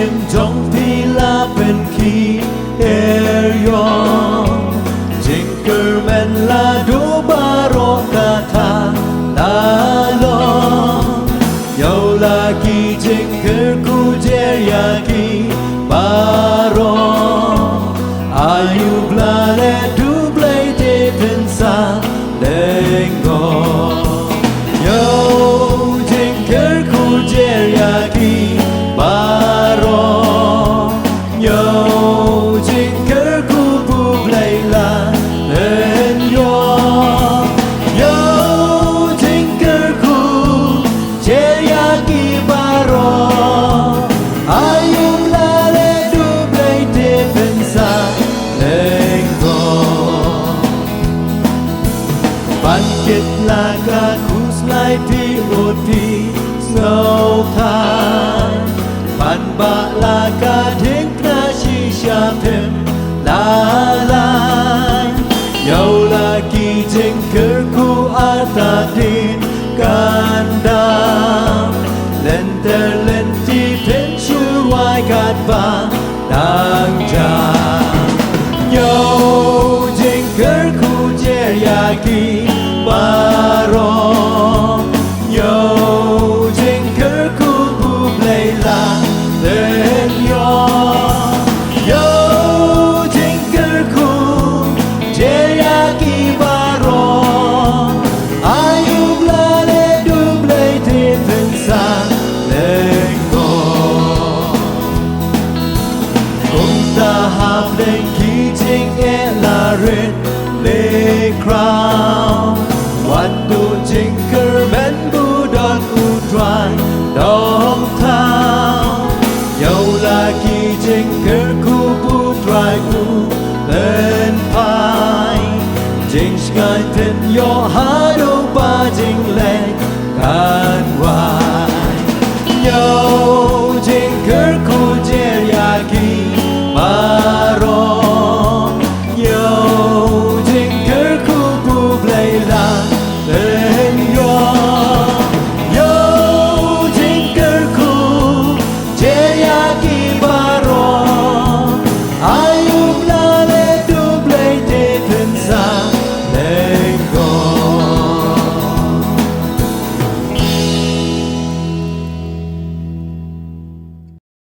em trong thi la bên khi erion jengker men la do baro kata talo yau lagi jengker ku jeriaki baro ayu blare du blai de pensa lengo yau jengker ku jeriaki baro yau jengker ku bu blai la lengo yau jengker ku jeriaki baro ayu blare du blai de pensa lengo Pankit laga kuslai ti oti snow time Pan ba laga thing na shisha pim la la Yau lagi jengker ku ata din gandam Lenter lenti pen shuai gat ba dang jam Yau jengker ku jeriaki baro Yau jengker ku bu blayla lên yo Yau jengker ku jeriaki baro ayu blale du blay te pensa lên go Kung ta hap lên khi jeng e la rin le cry